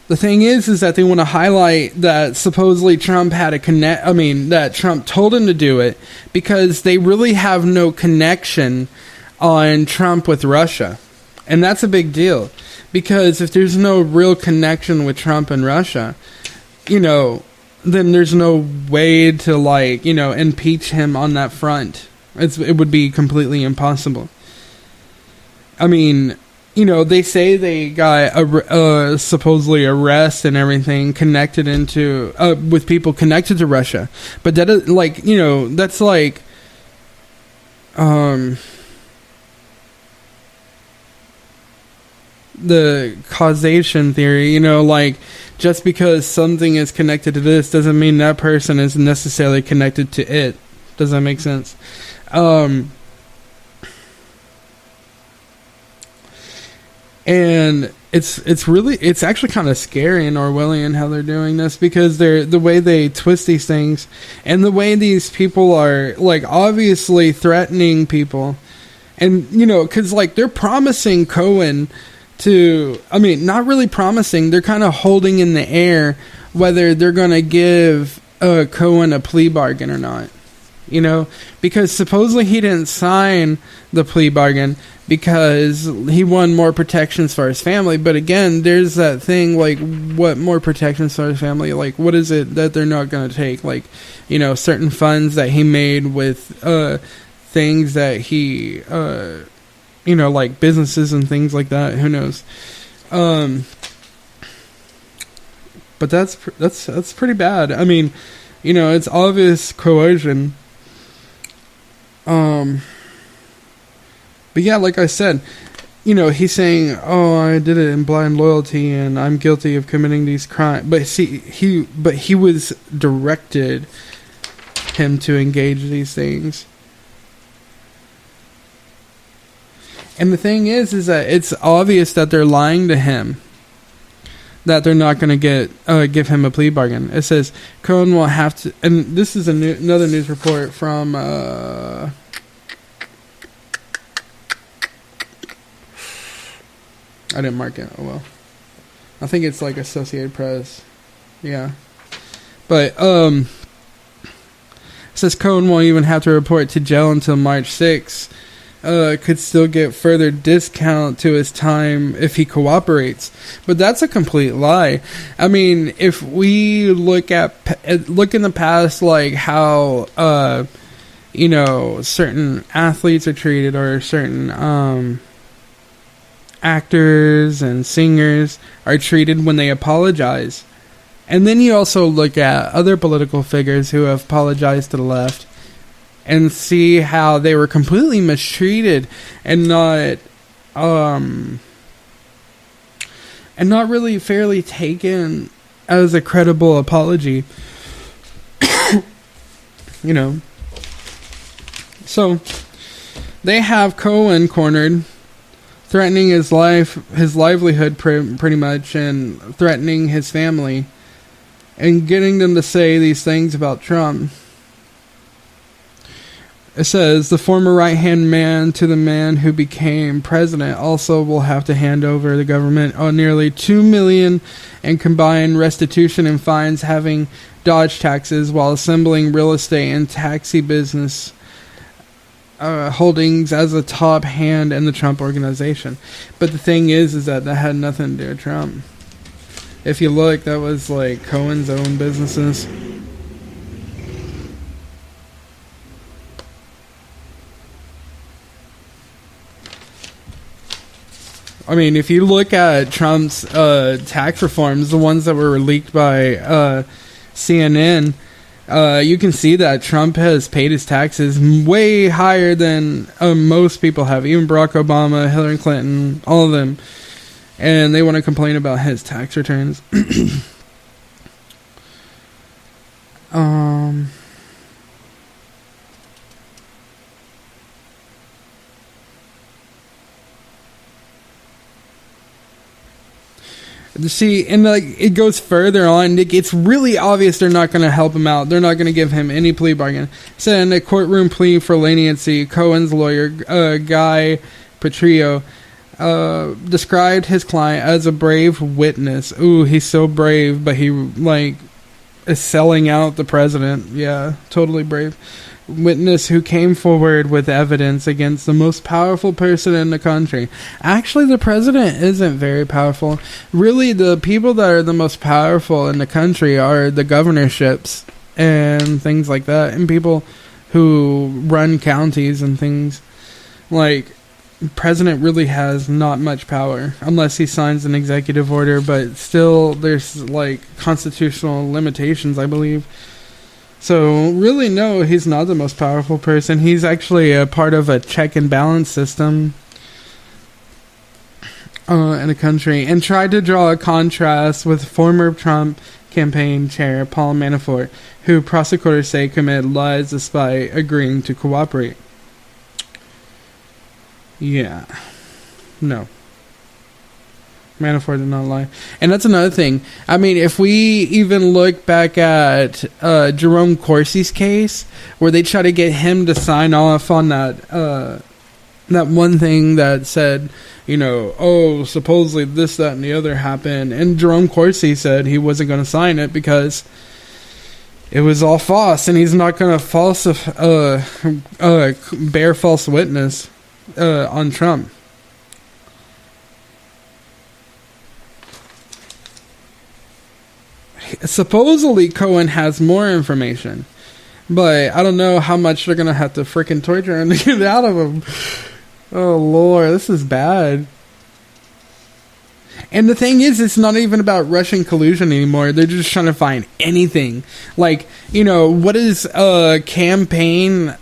The thing is that they want to highlight that supposedly Trump had a that Trump told him to do it, because they really have no connection on Trump with Russia. And that's a big deal, because if there's no real connection with Trump and Russia, then there's no way to impeach him on that front. It would be completely impossible. I mean, they say they got supposedly arrests and everything connected into with people connected to Russia, but that is that's like the causation theory. Just because something is connected to this doesn't mean that person is necessarily connected to it. Does that make sense? And it's actually kind of scary and Orwellian how they're doing this, because the way they twist these things, and the way these people are obviously threatening people, and because they're promising Cohen to, not really promising, they're kind of holding in the air whether they're going to give Cohen a plea bargain or not. Because supposedly he didn't sign the plea bargain because he won more protections for his family. But again, there's that thing, what more protections for his family? What is it that they're not going to take? Certain funds that he made with things that he, businesses and things like that. Who knows? But that's pretty bad. It's obvious coercion. But yeah, like I said, he's saying, "Oh, I did it in blind loyalty, and I'm guilty of committing these crimes." But see, he was directed him to engage these things. And the thing is that it's obvious that they're lying to him, that they're not going to give him a plea bargain. It says Cohen will have to, and this is another news report from I didn't mark it. Oh well. I think it's Associated Press. Yeah. But it says Cohen won't even have to report to jail until March 6th. Could still get further discount to his time if he cooperates. But that's a complete lie. If we look in the past, how certain athletes are treated, or certain actors and singers are treated when they apologize. And then you also look at other political figures who have apologized to the left, and see how they were completely mistreated and not really fairly taken as a credible apology. So they have Cohen cornered, threatening his livelihood pretty much, and threatening his family, and getting them to say these things about Trump. It says the former right-hand man to the man who became president also will have to hand over the government on nearly $2 million in combined restitution and fines, having dodged taxes while assembling real estate and taxi business holdings as a top hand in the Trump organization. But the thing is that had nothing to do with Trump. If you look, that was Cohen's own businesses. If you look at Trump's tax reforms, the ones that were leaked by CNN, you can see that Trump has paid his taxes way higher than most people have. Even Barack Obama, Hillary Clinton, all of them. And they want to complain about his tax returns. See, and it goes further on. It's really obvious they're not going to help him out. They're not going to give him any plea bargain. Said in a courtroom plea for leniency, Cohen's lawyer, Guy Petrillo, described his client as a brave witness. Ooh, he's so brave, but he, like, is selling out the president. Yeah, totally brave. Witness who came forward with evidence against the most powerful person in the country. Actually, the president isn't very powerful. Really, the people that are the most powerful in the country are the governorships and things like that, and people who run counties and things. Like, president really has not much power unless he signs an executive order, but still there's, like, constitutional limitations, I believe. So, really, no, he's not the most powerful person. He's actually a part of a check and balance system in a country. And tried to draw a contrast with former Trump campaign chair Paul Manafort, who prosecutors say committed lies despite agreeing to cooperate. Yeah. No. Manafort did not lie. And that's another thing. I mean, if we even look back at Jerome Corsi's case, where they try to get him to sign off on that one thing that said, you know, oh, supposedly this, that, and the other happened. And Jerome Corsi said he wasn't going to sign it because it was all false, and he's not going to bear false witness on Trump. Supposedly Cohen has more information, but I don't know how much they're gonna have to freaking torture him to get out of him. Oh Lord, this is bad. And the thing is, it's not even about Russian collusion anymore. They're just trying to find anything. Like, you know, what does campaign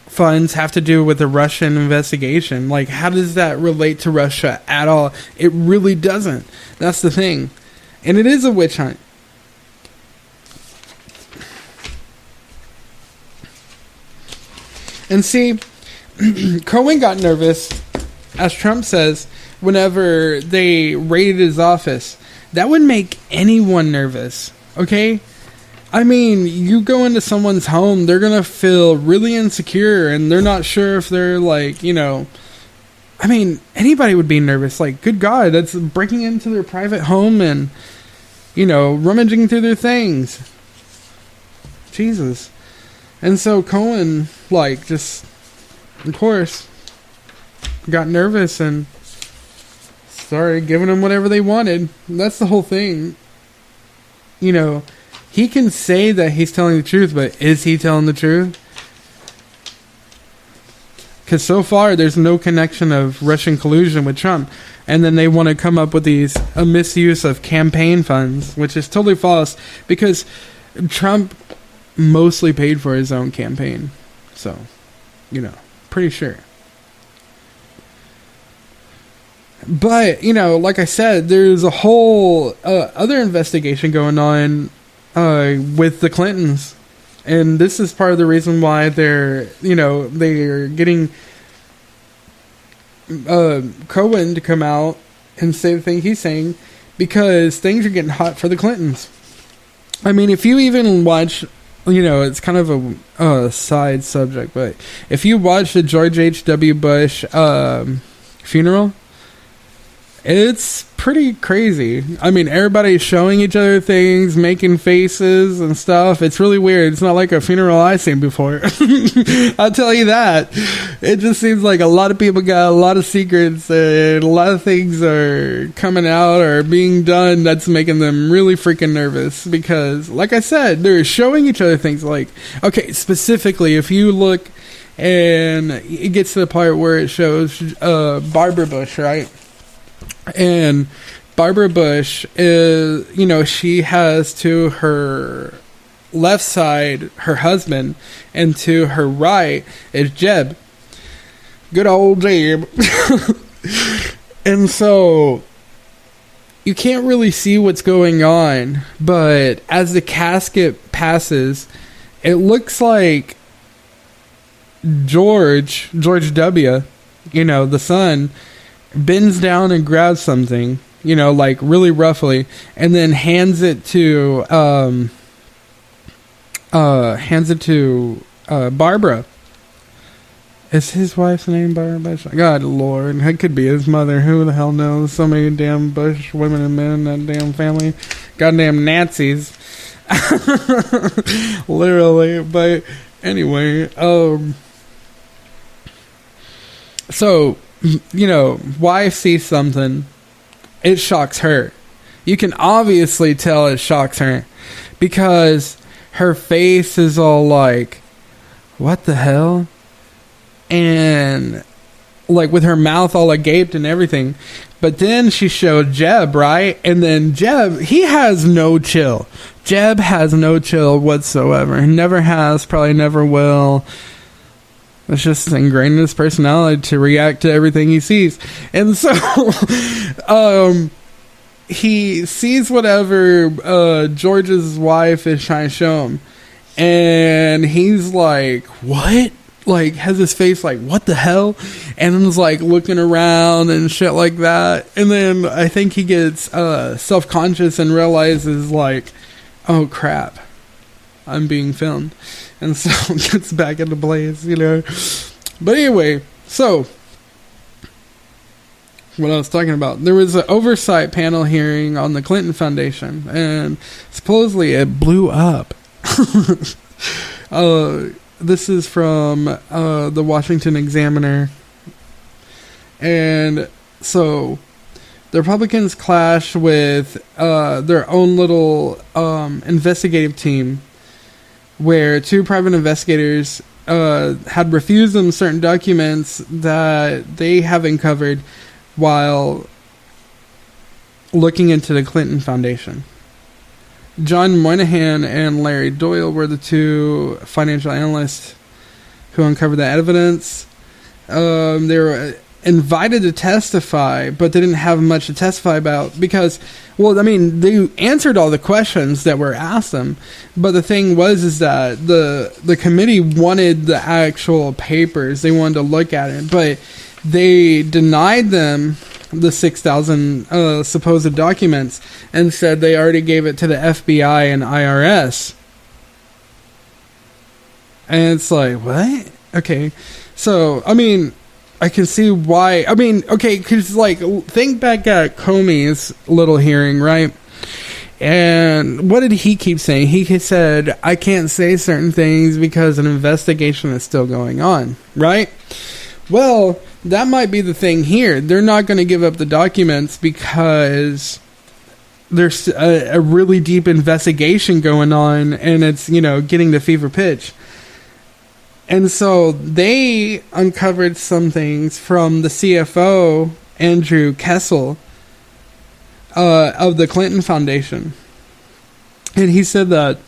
funds have to do with the Russian investigation? Like, how does that relate to Russia at all? It really doesn't. That's the thing. And it is a witch hunt. And see, Cohen got nervous, as Trump says, whenever they raided his office. That would make anyone nervous, okay? I mean, you go into someone's home, they're going to feel really insecure, and they're not sure if they're, like, you know... I mean, anybody would be nervous. Like, good God, that's breaking into their private home and, you know, rummaging through their things. Jesus. And so Cohen, like, just, of course, got nervous and started giving them whatever they wanted. That's the whole thing. You know, he can say that he's telling the truth, but is he telling the truth? Because so far, there's no connection of Russian collusion with Trump. And then they want to come up with a misuse of campaign funds, which is totally false. Because Trump mostly paid for his own campaign. So, you know, pretty sure. But, you know, like I said, there's a whole other investigation going on with the Clintons. And this is part of the reason why they're getting Cohen to come out and say the thing he's saying, because things are getting hot for the Clintons. I mean, if you even watch, you know, it's kind of a side subject, but if you watch the George H.W. Bush funeral, it's pretty crazy. I mean, everybody's showing each other things, making faces and stuff. It's really weird. It's not like a funeral I've seen before. I'll tell you that. It just seems like a lot of people got a lot of secrets and a lot of things are coming out or being done that's making them really freaking nervous. Because, like I said, they're showing each other things like, okay, specifically, if you look and it gets to the part where it shows Barbara Bush, right? And Barbara Bush is, you know, she has to her left side her husband, and to her right is Jeb. Good old Jeb. And so you can't really see what's going on, but as the casket passes, it looks like George W., you know, the son, bends down and grabs something, you know, like really roughly, and then hands it to Barbara. Is his wife's name Barbara Bush? God Lord, it could be his mother. Who the hell knows? So many damn Bush women and men in that damn family. Goddamn Nazis. Literally. But anyway, so, wife sees something. It shocks her. You can obviously tell it shocks her because her face is all like, what the hell? And like with her mouth all agaped and everything. But then she showed Jeb, right? And then Jeb, he has no chill. Jeb has no chill whatsoever. He never has, probably never will. It's just ingrained in his personality to react to everything he sees. And so he sees whatever George's wife is trying to show him. And he's like, what? Like, has his face like, what the hell? And then is like looking around and shit like that. And then I think he gets self-conscious and realizes like, oh crap, I'm being filmed. And so gets back into blaze, But anyway, so what I was talking about, there was an oversight panel hearing on the Clinton Foundation, and supposedly it blew up. This is from the Washington Examiner. And so the Republicans clash with their own little investigative team, where two private investigators had refused them certain documents that they have uncovered while looking into the Clinton Foundation. John Moynihan and Larry Doyle were the two financial analysts who uncovered that evidence. They were invited to testify, but they didn't have much to testify about because, they answered all the questions that were asked them. But the thing is that the committee wanted the actual papers. They wanted to look at it, but they denied them the 6,000 supposed documents and said they already gave it to the FBI and IRS. And it's like, what? Okay. So, I can see why. Because, think back at Comey's little hearing, right? And what did he keep saying? He said, I can't say certain things because an investigation is still going on, right? Well, that might be the thing here. They're not going to give up the documents because there's a really deep investigation going on, and it's, getting to fever pitch. And so they uncovered some things from the CFO, Andrew Kessel, of the Clinton Foundation. And he said that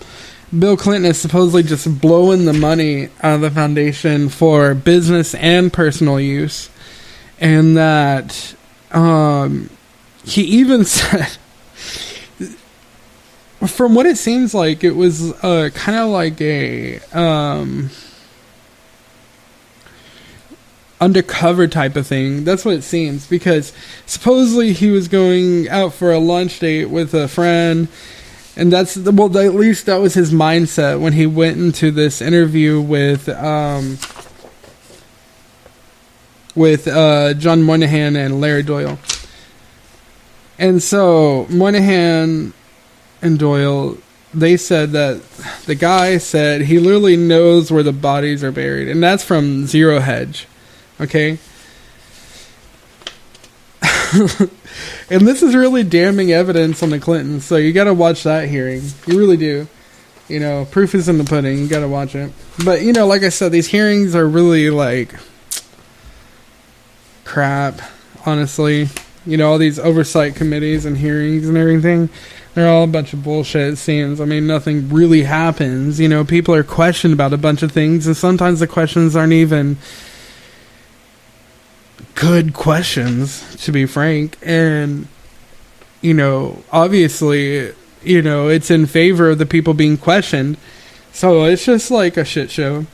Bill Clinton is supposedly just blowing the money out of the foundation for business and personal use. And that he even said, from what it seems like, it was kind of like a undercover type of thing. That's what it seems, because supposedly he was going out for a lunch date with a friend. And at least that was his mindset when he went into this interview with John Moynihan and Larry Doyle. And so Moynihan and Doyle, they said that the guy said he literally knows where the bodies are buried. And that's from Zero Hedge. Okay? And this is really damning evidence on the Clintons, so you gotta watch that hearing. You really do. Proof is in the pudding. You gotta watch it. But, like I said, these hearings are really, crap, honestly. All these oversight committees and hearings and everything, they're all a bunch of bullshit, it seems. Nothing really happens. People are questioned about a bunch of things, and sometimes the questions aren't even good questions, to be frank. And obviously it's in favor of the people being questioned, so it's just like a shit show,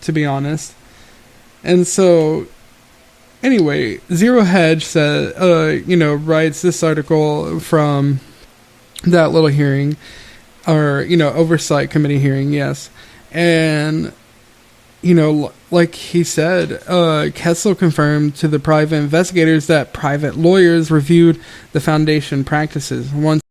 to be honest. And so anyway, Zero Hedge said writes this article from that little hearing, or oversight committee hearing, yes. And like he said, Kessel confirmed to the private investigators that private lawyers reviewed the foundation practices. Once